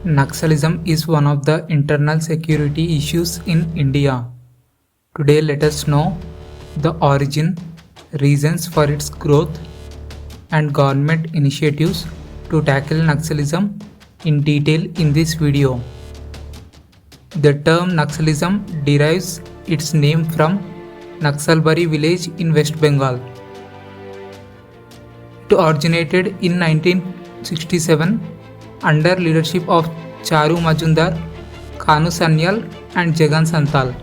Naxalism is one of the internal security issues in India. Today, let us know the origin, reasons for its growth, and government initiatives to tackle Naxalism in detail in this video. The term Naxalism derives its name from Naxalbari village in West Bengal. It originated in 1967 under leadership of Charu Majumdar, Kanu Sanyal and Jagan Santal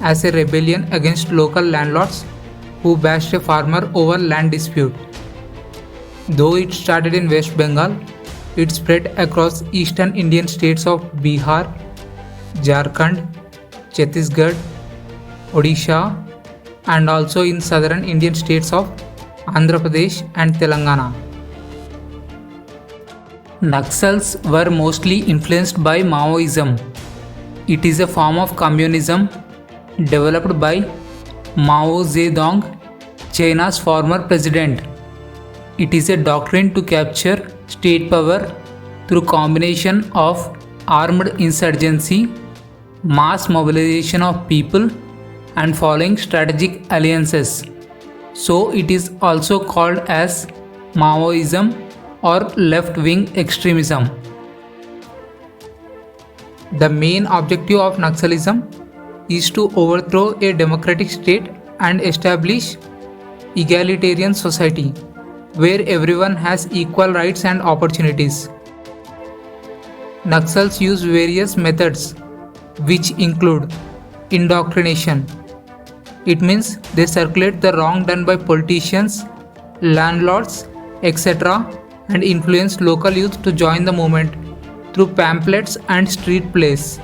as a rebellion against local landlords who bashed a farmer over land dispute. Though it started in West Bengal, it spread across eastern Indian states of Bihar, Jharkhand, Chhattisgarh, Odisha and also in southern Indian states of Andhra Pradesh and Telangana. Naxals were mostly influenced by Maoism. It is a form of communism developed by Mao Zedong, China's former president. It is a doctrine to capture state power through combination of armed insurgency, mass mobilization of people, and following strategic alliances. So it is also called as Maoism or left-wing extremism. The main objective of Naxalism is to overthrow a democratic state and establish egalitarian society where everyone has equal rights and opportunities. Naxals use various methods which include indoctrination. It means they circulate the wrong done by politicians, landlords, etc. and influence local youth to join the movement through pamphlets and street plays.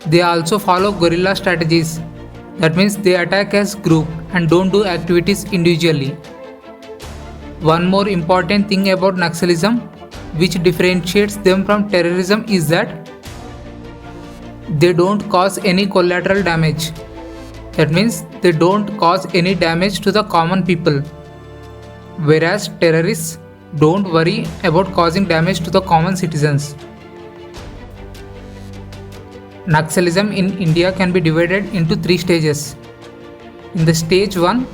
They also follow guerrilla strategies. That means they attack as group and don't do activities individually. One more important thing about Naxalism which differentiates them from terrorism is that they don't cause any collateral damage. That means they don't cause any damage to the common people. Whereas terrorists don't worry about causing damage to the common citizens. Naxalism in India can be divided into 3 stages. In the stage 1,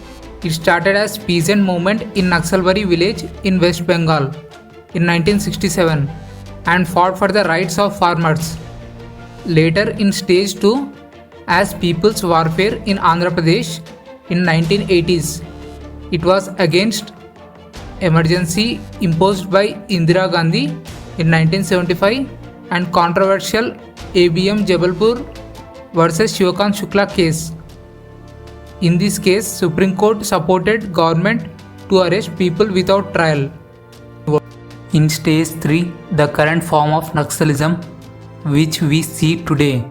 it started as peasant movement in Naxalbari village in West Bengal in 1967 and fought for the rights of farmers. Later in stage 2, as people's warfare in Andhra Pradesh in 1980s. It was against emergency imposed by Indira Gandhi in 1975 and controversial ABM Jabalpur versus Shivakant Shukla case. In this case, Supreme Court supported government to arrest people without trial. In stage 3, the current form of Naxalism which we see today.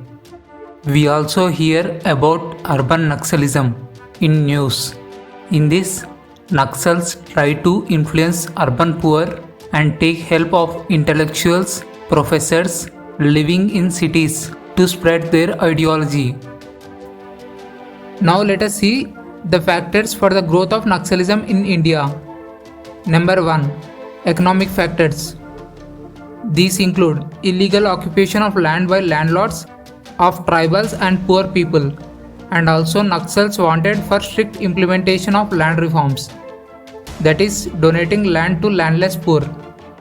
We also hear about urban Naxalism in news. In this, Naxals try to influence urban poor and take help of intellectuals, professors living in cities to spread their ideology. Now let us see the factors for the growth of Naxalism in India. Number 1. Economic factors. These include illegal occupation of land by landlords of tribals and poor people, and also Naxals wanted for strict implementation of land reforms, that is donating land to landless poor.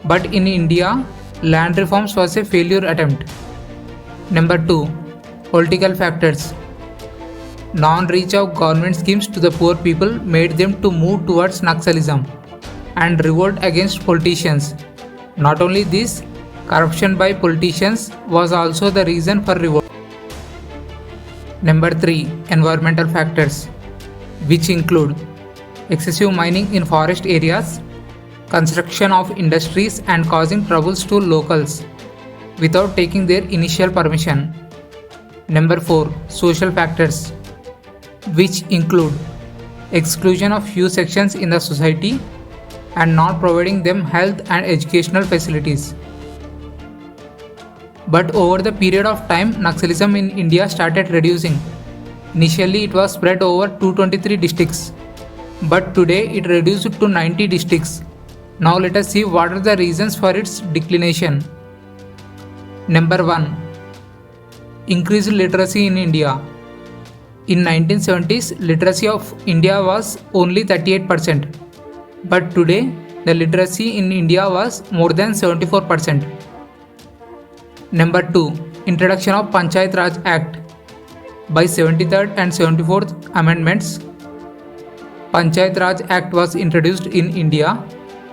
But in India, land reforms was a failure attempt. Number 2. Political factors. Non-reach of government schemes to the poor people made them to move towards Naxalism and revolt against politicians. Not only this, corruption by politicians was also the reason for revolt. Number 3. Environmental factors, which include excessive mining in forest areas, construction of industries and causing troubles to locals without taking their initial permission. Number 4. Social factors, which include exclusion of few sections in the society and not providing them health and educational facilities. But over the period of time, Naxalism in India started reducing. Initially, it was spread over 223 districts, but today it reduced to 90 districts. Now let us see what are the reasons for its declination. Number 1. Increased literacy in India. In 1970s, literacy of India was only 38%, but today the literacy in India was more than 74%. Number 2. Introduction of Panchayat Raj Act. By 73rd and 74th Amendments, Panchayat Raj Act was introduced in India.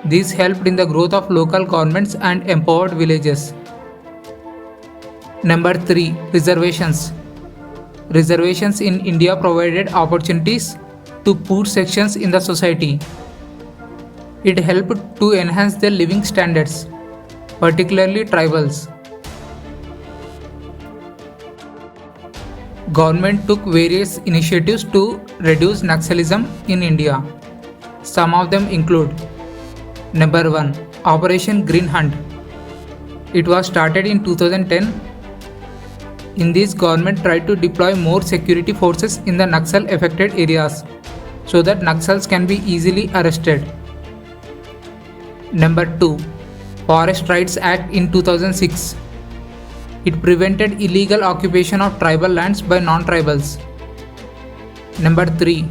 This helped in the growth of local governments and empowered villages. Number 3. Reservations. Reservations in India provided opportunities to poor sections in the society. It helped to enhance their living standards, particularly tribals. Government took various initiatives to reduce Naxalism in India. Some of them include: Number 1. Operation Green Hunt. It was started in 2010. In this, government tried to deploy more security forces in the Naxal affected areas so that Naxals can be easily arrested. Number 2. Forest Rights Act in 2006. It prevented illegal occupation of tribal lands by non-tribals. Number 3.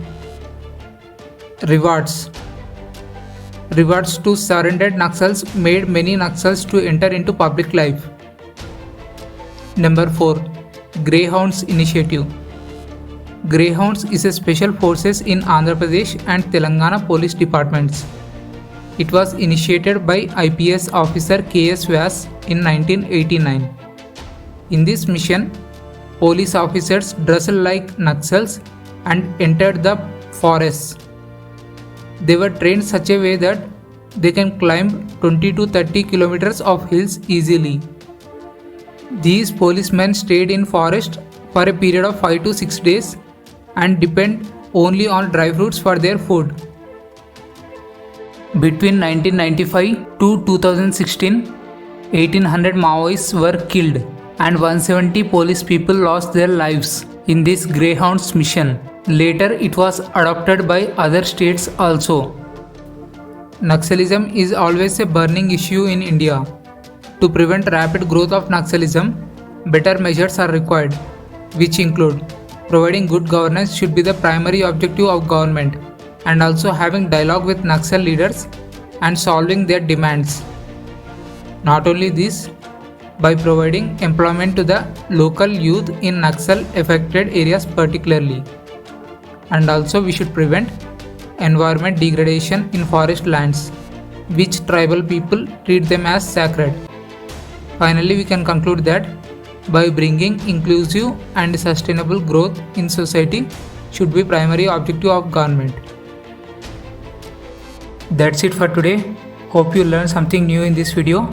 Rewards. Rewards to surrendered Naxals made many Naxals to enter into public life. Number 4. Greyhounds Initiative. Greyhounds is a special forces in Andhra Pradesh and Telangana police departments. It was initiated by IPS officer K.S. Vyas in 1989. In this mission, police officers dressed like Naxals and entered the forests. They were trained such a way that they can climb 20 to 30 kilometers of hills easily. These policemen stayed in forest for a period of 5 to 6 days and depend only on dry fruits for their food. Between 1995 to 2016, 1800 Maoists were killed and 170 police people lost their lives in this Greyhounds mission. Later, it was adopted by other states also. Naxalism is always a burning issue in India. To prevent rapid growth of Naxalism, better measures are required, which include providing good governance should be the primary objective of government, and also having dialogue with Naxal leaders and solving their demands. Not only this, by providing employment to the local youth in Naxal affected areas particularly. And also we should prevent environment degradation in forest lands, which tribal people treat them as sacred. Finally, we can conclude that by bringing inclusive and sustainable growth in society should be primary objective of government. That's it for today. Hope you learned something new in this video.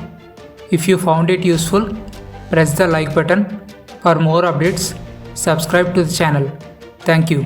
If you found it useful, press the like button. For more updates, subscribe to the channel. Thank you.